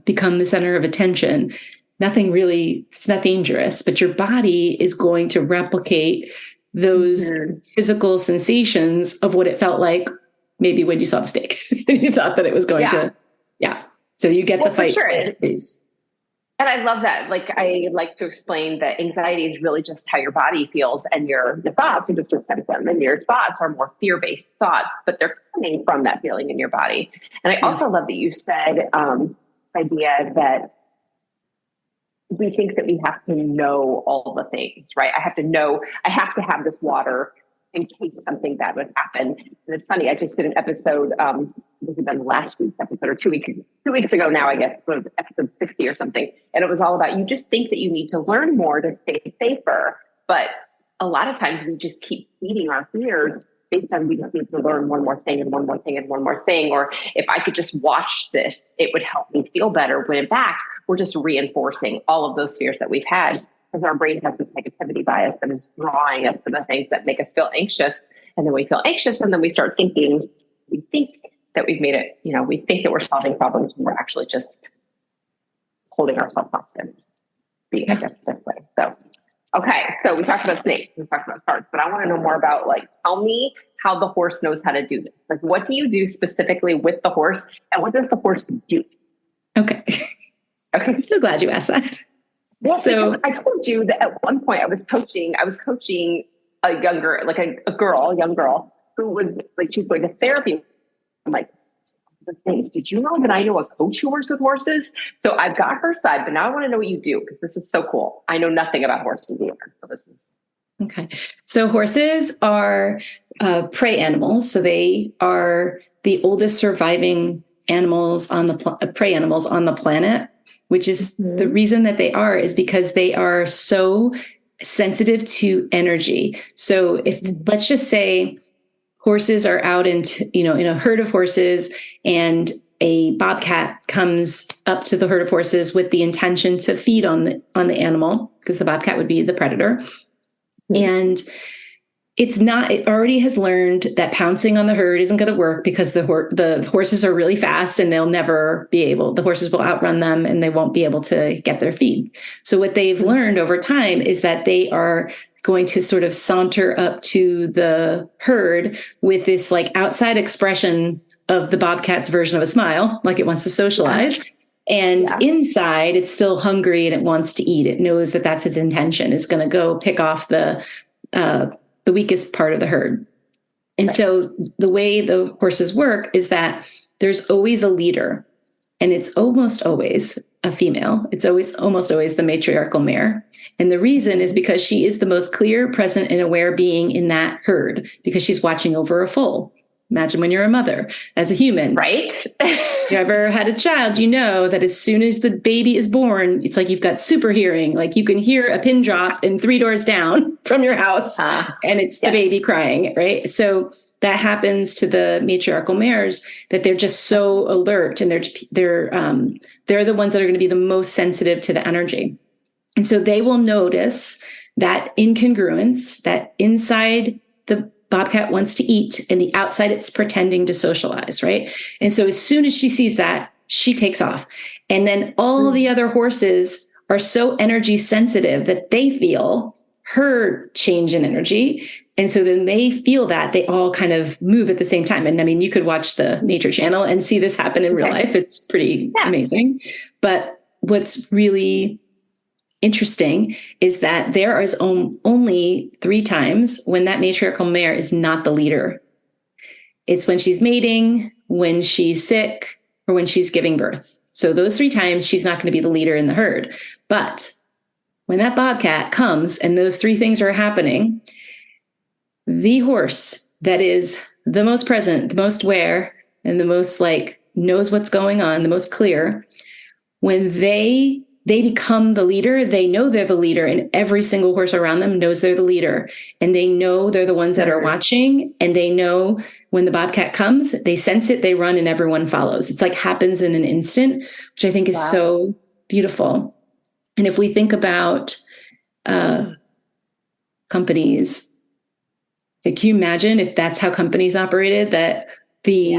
become the center of attention. It's not dangerous, but your body is going to replicate those physical sensations of what it felt like maybe when you saw the snake and you thought that it was going to. So you get the fight. For sure. And I love that. Like, I like to explain that anxiety is really just how your body feels, and your thoughts are just a symptom, and your thoughts are more fear-based thoughts, but they're coming from that feeling in your body. And I also love that you said the idea that we think that we have to know all the things, right? I have to have this water in case something bad would happen. And it's funny, I just did an episode, this has been last week's episode or 2 weeks ago now, I guess, episode 60 or something. And it was all about, you just think that you need to learn more to stay safer. But a lot of times we just keep feeding our fears based on we just need to learn one more thing and one more thing and one more thing. Or if I could just watch this, it would help me feel better. When in fact, we're just reinforcing all of those fears that we've had, because our brain has this negativity bias that is drawing us to the things that make us feel anxious. And then we feel anxious, and then we start thinking, we think that we've made it, we think that we're solving problems, and we're actually just holding ourselves hostage. I guess that's way. So, okay. So we talked about snakes, we talked about cards, but I want to know more about, like, tell me how the horse knows how to do this. Like, what do you do specifically with the horse, and what does the horse do? Okay. I'm so glad you asked that. Yeah, so I told you that at one point I was coaching a young girl who was like, she was going to therapy. I'm like, did you know that I know a coach who works with horses? So I've got her side, but now I want to know what you do, because this is so cool. I know nothing about horses either. So this is. Okay. So horses are prey animals. So they are the oldest surviving animals on the prey animals on the planet, which is the reason that they are is because they are so sensitive to energy. So let's just say horses are out in a herd of horses, and a bobcat comes up to the herd of horses with the intention to feed on the animal, because the bobcat would be the predator. And it already has learned that pouncing on the herd isn't going to work, because the horses are really fast, and the horses will outrun them, and they won't be able to get their feed. So what they've learned over time is that they are going to sort of saunter up to the herd with this like outside expression of the bobcat's version of a smile, like it wants to socialize. And inside, it's still hungry and it wants to eat. It knows that that's its intention. It's going to go pick off the weakest part of the herd. And so the way the horses work is that there's always a leader, and it's almost always a female. It's almost always the matriarchal mare. And the reason is because she is the most clear, present, and aware being in that herd, because she's watching over a foal. Imagine when you're a mother as a human. Right. You ever had a child, you know that as soon as the baby is born, it's like you've got super hearing. Like you can hear a pin drop in 3 doors down from your house, and it's the baby crying, right? So that happens to the matriarchal mares, that they're just so alert, and they're the ones that are going to be the most sensitive to the energy. And so they will notice that incongruence, that inside the bobcat wants to eat, and the outside it's pretending to socialize, right? And so as soon as she sees that, she takes off. And then all the other horses are so energy sensitive that they feel her change in energy. And so then they feel that they all kind of move at the same time. And I mean, you could watch the Nature Channel and see this happen in real life. It's pretty amazing. But what's really interesting is that there is only 3 times when that matriarchal mare is not the leader. It's when she's mating, when she's sick, or when she's giving birth. So those 3 times she's not going to be the leader in the herd. But when that bobcat comes and those 3 things are happening, the horse that is the most present, the most aware, and the most knows what's going on, the most clear, when they become the leader, they know they're the leader, and every single horse around them knows they're the leader, and they know they're the ones that are watching, and they know when the bobcat comes, they sense it, they run, and everyone follows. It's like happens in an instant, which I think is so beautiful. And if we think about companies, can you imagine if that's how companies operated, that the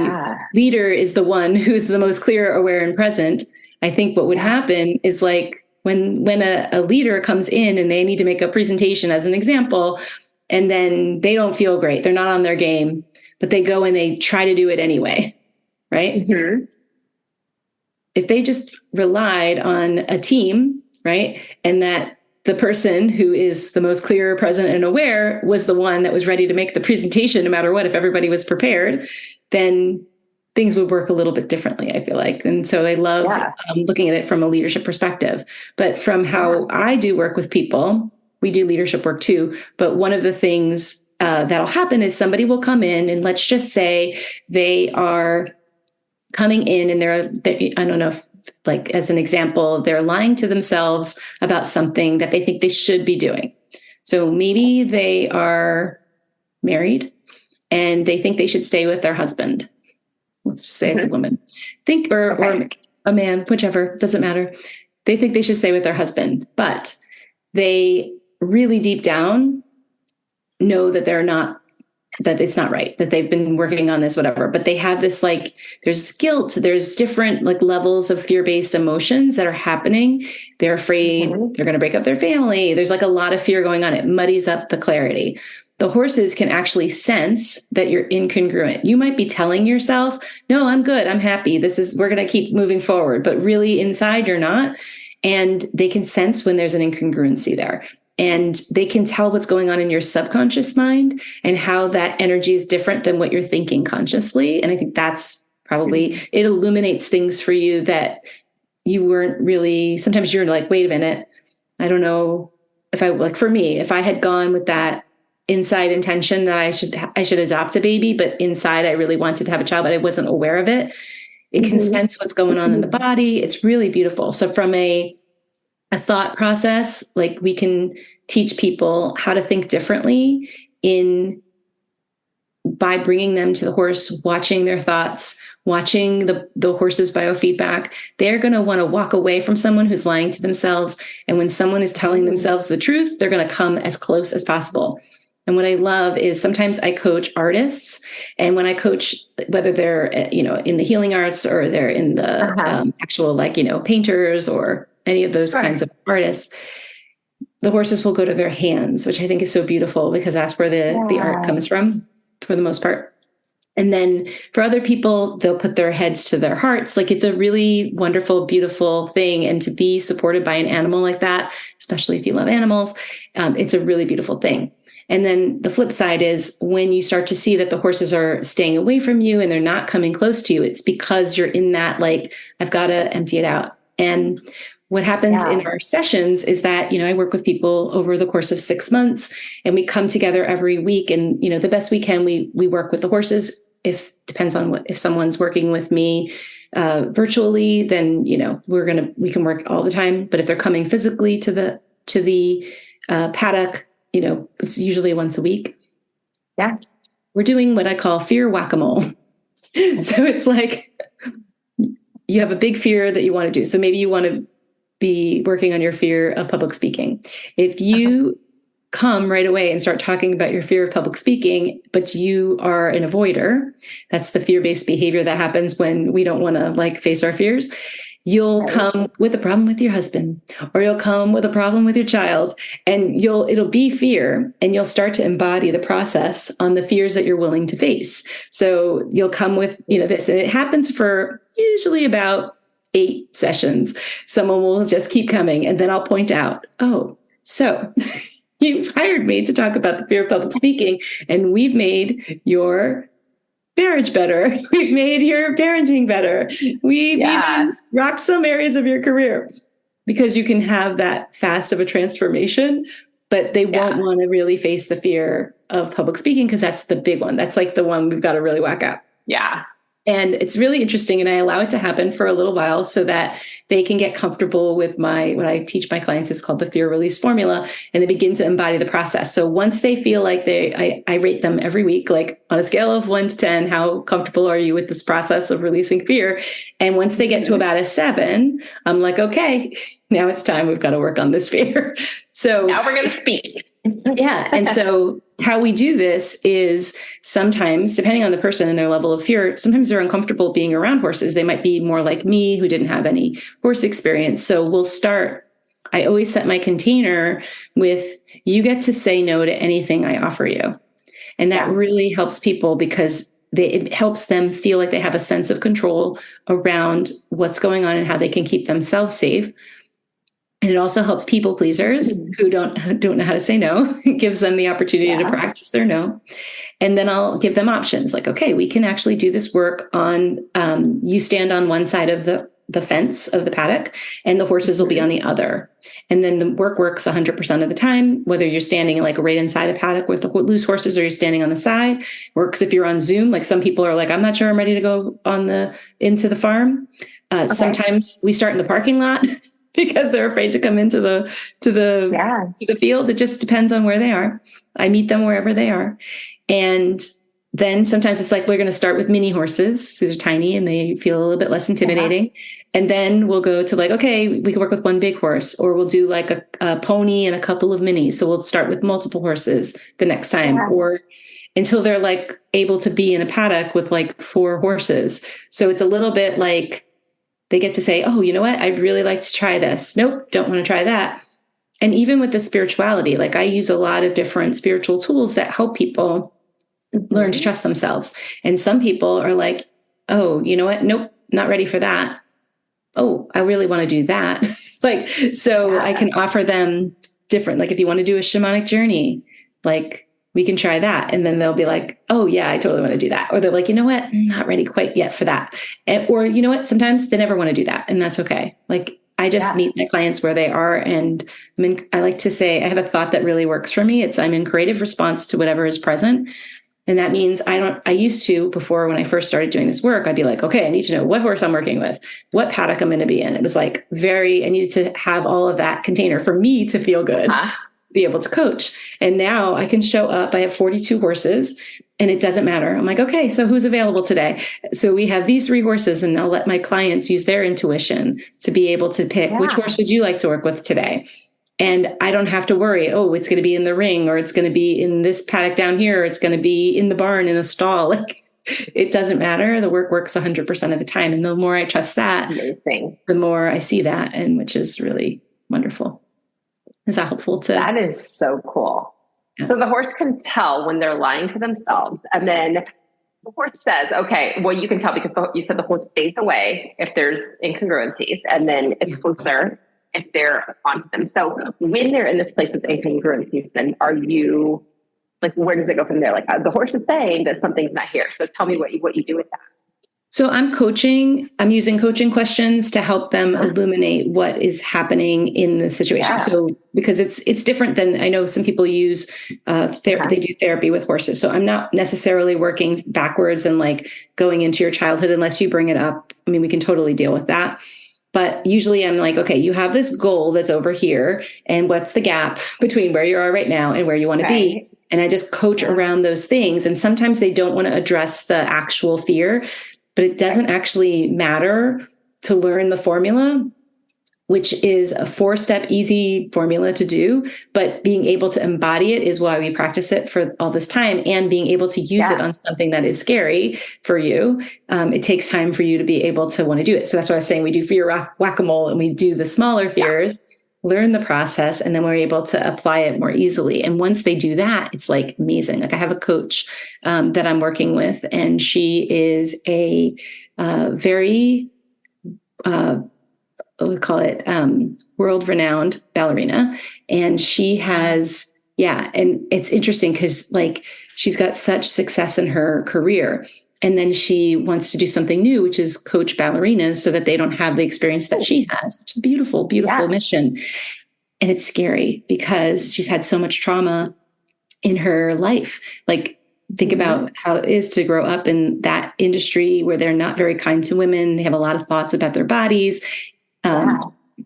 leader is the one who's the most clear, aware, and present? I think what would happen is like when a leader comes in and they need to make a presentation, as an example, and then they don't feel great, they're not on their game, but they go and they try to do it anyway, right? Mm-hmm. If they just relied on a team, right, and that the person who is the most clear, present, and aware was the one that was ready to make the presentation no matter what, if everybody was prepared, then things would work a little bit differently, I feel like. And so I love looking at it from a leadership perspective. But from how I do work with people, we do leadership work too. But one of the things that'll happen is somebody will come in, and let's just say they are coming in and they I don't know if, like, as an example, they're lying to themselves about something that they think they should be doing. So maybe they are married and they think they should stay with their husband. Let's just say it's a woman. Or a man, whichever, doesn't matter. They think they should stay with their husband, but they really deep down know that that it's not right, that they've been working on this, whatever, but they have this, there's guilt, there's different levels of fear-based emotions that are happening. They're afraid they're going to break up their family. There's a lot of fear going on. It muddies up the clarity. The horses can actually sense that you're incongruent. You might be telling yourself, no, I'm good, I'm happy, we're going to keep moving forward, but really inside you're not. And they can sense when there's an incongruency there. And they can tell what's going on in your subconscious mind and how that energy is different than what you're thinking consciously. And I think that's probably, it illuminates things for you that you weren't really, sometimes you're like, wait a minute, I don't know if for me, if I had gone with that inside intention that I should adopt a baby, but inside I really wanted to have a child, but I wasn't aware of it. It can sense what's going on in the body. It's really beautiful. So from a thought process, we can teach people how to think differently in by bringing them to the horse, watching their thoughts, watching the horse's biofeedback, they're going to want to walk away from someone who's lying to themselves. And when someone is telling themselves the truth, they're going to come as close as possible. And what I love is sometimes I coach artists, and when I coach, whether they're, in the healing arts or they're in the actual, painters or any of those kinds of artists, the horses will go to their hands, which I think is so beautiful because that's where the art comes from for the most part. And then for other people, they'll put their heads to their hearts. Like, it's a really wonderful, beautiful thing. And to be supported by an animal like that, especially if you love animals, it's a really beautiful thing. And then the flip side is when you start to see that the horses are staying away from you and they're not coming close to you, it's because you're in that, I've got to empty it out. And what happens in our sessions is that, I work with people over the course of 6 months, and we come together every week. And, the best we can, we work with the horses. Depends on if someone's working with me virtually, then, we can work all the time. But if they're coming physically to the paddock, it's usually once a week. Yeah. We're doing what I call fear whack-a-mole. So it's like you have a big fear that you want to do. So maybe you want to be working on your fear of public speaking. If you come right away and start talking about your fear of public speaking, but you are an avoider, that's the fear-based behavior that happens when we don't want to face our fears. You'll come with a problem with your husband, or you'll come with a problem with your child, and it'll be fear, and you'll start to embody the process on the fears that you're willing to face. So you'll come with, this, and it happens for usually about 8 sessions. Someone will just keep coming, and then I'll point out, so you've hired me to talk about the fear of public speaking, and we've made your marriage better. We've made your parenting better. We've even rocked some areas of your career, because you can have that fast of a transformation, but they won't want to really face the fear of public speaking, because that's the big one. That's the one we've got to really whack out. Yeah. And it's really interesting. And I allow it to happen for a little while so that they can get comfortable with what I teach my clients is called the fear release formula. And they begin to embody the process. So once they feel like I rate them every week, on a scale of 1 to 10, how comfortable are you with this process of releasing fear? And once they get to about a 7, I'm like, okay, now it's time. We've got to work on this fear. So now we're going to speak. Yeah. And so how we do this is sometimes, depending on the person and their level of fear, sometimes they're uncomfortable being around horses. They might be more like me, who didn't have any horse experience. So I always set my container with, you get to say no to anything I offer you. And that really helps people, because it helps them feel like they have a sense of control around what's going on and how they can keep themselves safe. And it also helps people pleasers who don't know how to say no. It gives them the opportunity to practice their no. And then I'll give them options like, okay, we can actually do this work on, you stand on one side of the fence of the paddock, and the horses will be on the other. And then the work works 100% of the time, whether you're standing right inside a paddock with the loose horses or you're standing on the side. Works if you're on Zoom. Like, some people are like, I'm not sure I'm ready to go into the farm. Sometimes we start in the parking lot because they're afraid to come into the field. It just depends on where they are. I meet them wherever they are. And then sometimes it's like, we're going to start with mini horses. So they're tiny and they feel a little bit less intimidating. And then we'll go to okay, we can work with one big horse, or we'll do a pony and a couple of minis. So we'll start with multiple horses the next time, or until they're able to be in a paddock with 4 horses. So it's a little bit they get to say, oh, you know what? I'd really like to try this. Nope, don't want to try that. And even with the spirituality, I use a lot of different spiritual tools that help people learn to trust themselves. And some people are like, oh, you know what? Nope, not ready for that. Oh, I really want to do that. I can offer them different, if you want to do a shamanic journey, we can try that. And then they'll be like, oh yeah, I totally want to do that. Or they're like, you know what? I'm not ready quite yet for that. Or you know what? Sometimes they never want to do that. And that's okay. I just meet my clients where they are. And I like to say, I have a thought that really works for me. I'm in creative response to whatever is present. And that means I used to, before, when I first started doing this work, I'd be like, okay, I need to know what horse I'm working with, what paddock I'm going to be in. It was I needed to have all of that container for me to feel good. Be able to coach. And now I can show up. I have 42 horses, And it doesn't matter. I'm like, okay, so who's available today? So we have these 3 horses, and I'll let my clients use their intuition to be able to pick which horse would you like to work with today? And I don't have to worry, oh, it's going to be in the ring, or it's going to be in this paddock down here, or it's going to be in the barn in a stall. Like, it doesn't matter. The work works 100% of the time. And the more I trust that, the more I see that, and which is really wonderful. Is that helpful to? That is so cool. Yeah. So the horse can tell when they're lying to themselves. And then the horse says, okay, well, you can tell because you said the horse fades away if there's incongruencies. And then it's closer if they're onto them. So when they're in this place with incongruencies, then are you like, where does it go from there? Like the horse is saying that something's not here. So tell me what you do with that. So I'm using coaching questions to help them illuminate what is happening in the situation. Yeah. So because it's different than, I know some people use, they do therapy with horses. So I'm not necessarily working backwards and like going into your childhood unless you bring it up. I mean, we can totally deal with that. But usually I'm like, okay, you have this goal that's over here, and what's the gap between where you are right now and where you want to be? And I just coach around those things. And sometimes they don't want to address the actual fear, but it doesn't actually matter to learn the formula, which is a 4-step easy formula to do, but being able to embody it is why we practice it for all this time, and being able to use it on something that is scary for you. It takes time for you to be able to want to do it. So that's why I was saying we do fear whack-a-mole, and we do the smaller fears, learn the process, and then we're able to apply it more easily. And once they do that, it's like amazing. Like I have a coach that I'm working with, and she is a very, we call it world-renowned ballerina. And she has, and it's interesting because like she's got such success in her career. And then she wants to do something new, which is coach ballerinas so that they don't have the experience that she has, which is a beautiful, beautiful mission. And it's scary because she's had so much trauma in her life. Like, think about how it is to grow up in that industry where they're not very kind to women. They have a lot of thoughts about their bodies.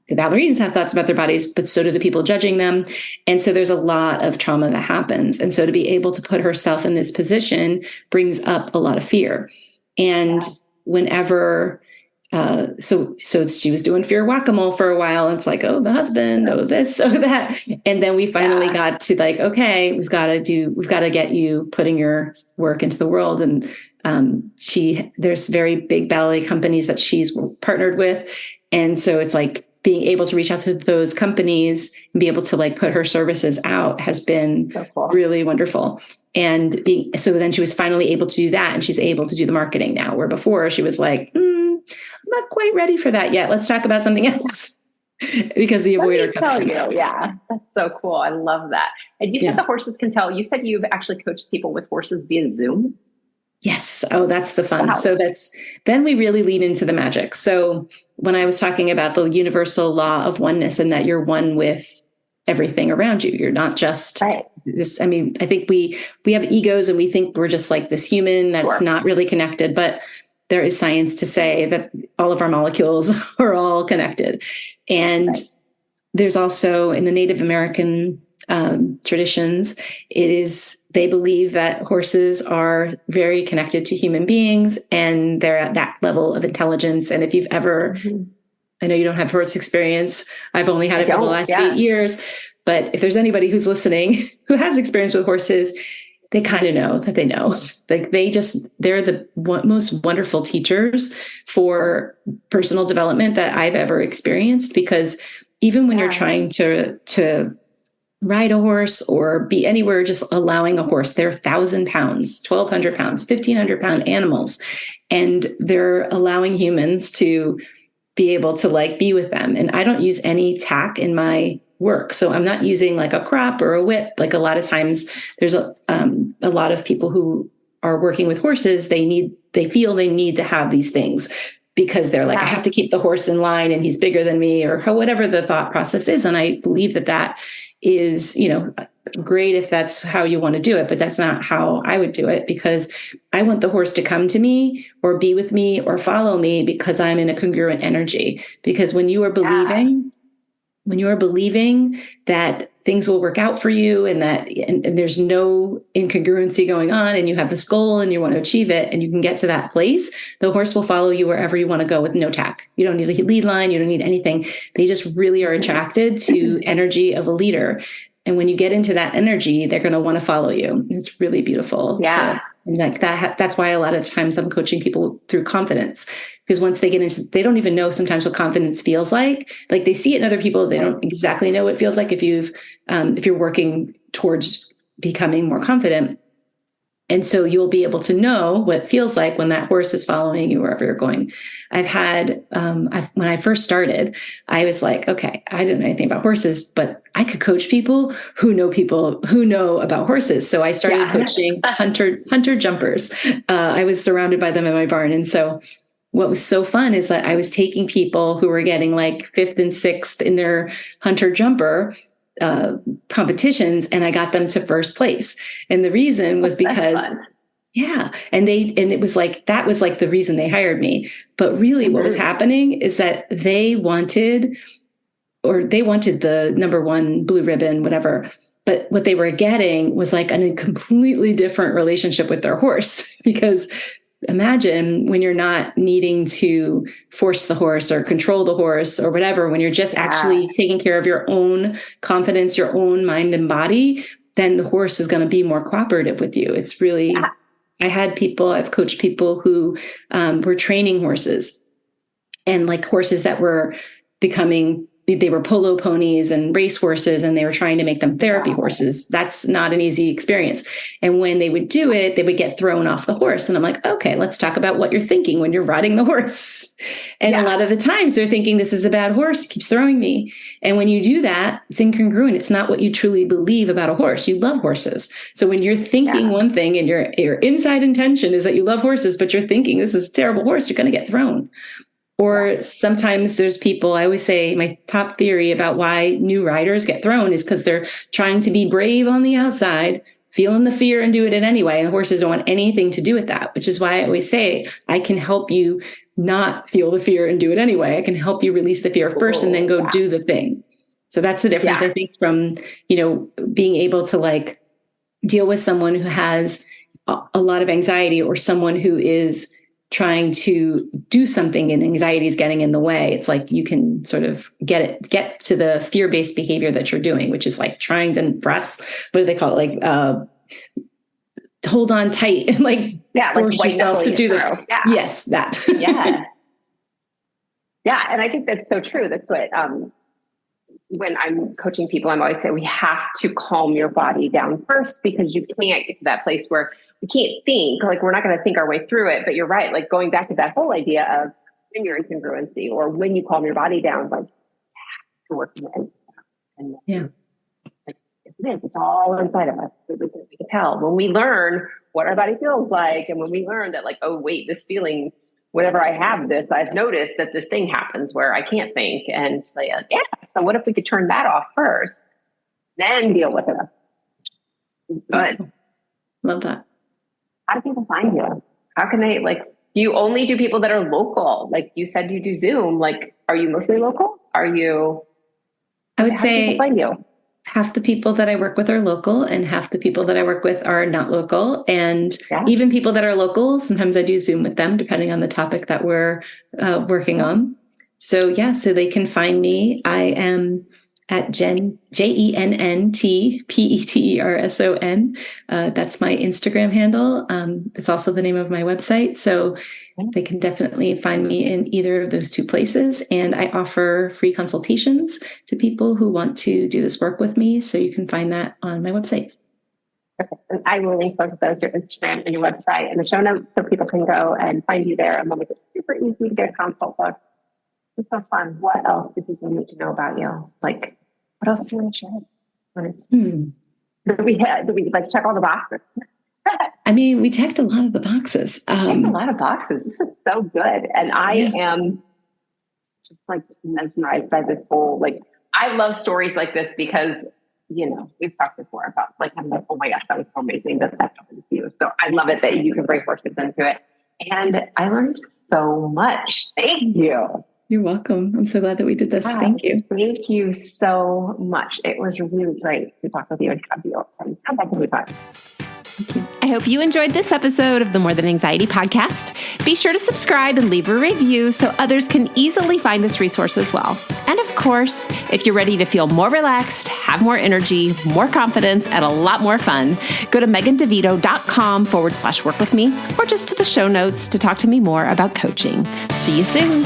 The ballerinas have thoughts about their bodies, but so do the people judging them. And so there's a lot of trauma that happens. And so to be able to put herself in this position brings up a lot of fear. And whenever, so she was doing fear whack-a-mole for a while. And it's like, oh, the husband, oh, this, oh, that. And then we finally got to like, okay, we've got to get you putting your work into the world. And there's very big ballet companies that she's partnered with. And so it's like being able to reach out to those companies and be able to like put her services out has been really wonderful. And so then she was finally able to do that, and she's able to do the marketing now, where before she was like, I'm not quite ready for that yet. Let's talk about something else. Because the avoider comes in. Yeah, that's so cool. I love that. And you said the horses can tell. You said you've actually coached people with horses via Zoom. Yes. Oh, that's the fun. Wow. So then we really lean into the magic. So when I was talking about the universal law of oneness and that you're one with everything around you, you're not just this. I mean, I think we have egos and we think we're just like this human that's not really connected, but there is science to say that all of our molecules are all connected. And there's also in the Native American traditions, they believe that horses are very connected to human beings, and they're at that level of intelligence. And if you've ever, I know you don't have horse experience. I've only had it for the last 8 years, but if there's anybody who's listening who has experience with horses, they kind of know that they know. Like they're the most wonderful teachers for personal development that I've ever experienced, because even when you're trying to ride a horse or be anywhere, just allowing a horse, they're 1,000 pounds, 1,200 pounds, 1,500 pound animals. And they're allowing humans to be able to like be with them. And I don't use any tack in my work. So I'm not using like a crop or a whip. Like a lot of times there's a lot of people who are working with horses. They feel they need to have these things because they're like, I have to keep the horse in line and he's bigger than me, or whatever the thought process is. And I believe that is, great if that's how you want to do it, but that's not how I would do it, because I want the horse to come to me or be with me or follow me because I'm in a congruent energy. Because when you are believing that things will work out for you, and that and there's no incongruency going on, and you have this goal and you want to achieve it, and you can get to that place, the horse will follow you wherever you want to go with no tack. You don't need a lead line. You don't need anything. They just really are attracted to energy of a leader. And when you get into that energy, they're going to want to follow you. It's really beautiful. Yeah. And like that's why a lot of times I'm coaching people through confidence, because once they get into, they don't even know sometimes what confidence feels like. Like they see it in other people. They don't exactly know what it feels like if you're working towards becoming more confident. And so you'll be able to know what it feels like when that horse is following you wherever you're going. I've had, when I first started, I was like, okay, I didn't know anything about horses, but I could coach people who know about horses. So I started coaching hunter jumpers. I was surrounded by them in my barn. And so what was so fun is that I was taking people who were getting like 5th and 6th in their hunter jumper competitions, and I got them to first place. And the reason was because, and it was like, that was like the reason they hired me. But really what was happening is that they wanted the number 1 blue ribbon, whatever. But what they were getting was like a completely different relationship with their horse, because imagine when you're not needing to force the horse or control the horse or whatever, when you're just actually taking care of your own confidence, your own mind and body, then the horse is going to be more cooperative with you. It's really, I've coached people who were training horses, and like horses that were they were polo ponies and race horses, and they were trying to make them therapy horses. That's not an easy experience. And when they would do it, they would get thrown off the horse. And I'm like, okay, let's talk about what you're thinking when you're riding the horse. And a lot of the times they're thinking, this is a bad horse, it keeps throwing me. And when you do that, it's incongruent. It's not what you truly believe about a horse. You love horses. So when you're thinking one thing and your inside intention is that you love horses, but you're thinking this is a terrible horse, you're going to get thrown. Or sometimes there's people, I always say my top theory about why new riders get thrown is because they're trying to be brave on the outside, feeling the fear and do it anyway. And the horses don't want anything to do with that, which is why I always say, I can help you not feel the fear and do it anyway. I can help you release the fear first and then go do the thing. So that's the difference, I think, from, being able to like deal with someone who has a lot of anxiety, or someone who is trying to do something and anxiety is getting in the way. It's like you can sort of get to the fear-based behavior that you're doing, which is like trying to press, what do they call it? Like hold on tight and force like yourself to do that. Yes, that. Yeah. And I think that's so true. That's what, when I'm coaching people, I'm always saying we have to calm your body down first, because you can't get to that place where we can't think, like we're not going to think our way through it. But you're right. Like going back to that whole idea of when you're in congruency, or when you calm your body down, like to work and it's all inside of us. We can tell when we learn what our body feels like. And when we learn that, like, oh wait, this feeling, whenever I have this, I've noticed that this thing happens where I can't think, and say, so what if we could turn that off first, then deal with it? Good. Love that. How do people find you? How can they, do you only do people that are local? Like you said, you do Zoom. Like, are you mostly local? I would say find you? Half the people that I work with are local, and half the people that I work with are not local. And even people that are local, sometimes I do Zoom with them, depending on the topic that we're working on. So so they can find me. I am at Jenn, Jenn T Peterson. That's my Instagram handle. It's also the name of my website. So they can definitely find me in either of those two places. And I offer free consultations to people who want to do this work with me. So you can find that on my website. Perfect. And I will link both of those, your Instagram and your website, in the show notes, so people can go and find you there. And it's super easy to get a consult book. It's so fun. What else do people need to know about you? Like, what else do you want to share? Do we check all the boxes? I mean, we checked a lot of the boxes. Checked a lot of boxes. This is so good. And I am just mesmerized by this whole, I love stories like this because, we've talked before about I'm like, oh my gosh, that was so amazing that happened to you. So I love it that you can bring horses into it. And I learned so much. Thank you. You're welcome. I'm so glad that we did this. Thank you. Thank you so much. It was really great to talk with you and have you come back and talk. I hope you enjoyed this episode of the More Than Anxiety podcast. Be sure to subscribe and leave a review so others can easily find this resource as well. And of course, if you're ready to feel more relaxed, have more energy, more confidence, and a lot more fun, go to megandevito.com/work with me, or just to the show notes to talk to me more about coaching. See you soon.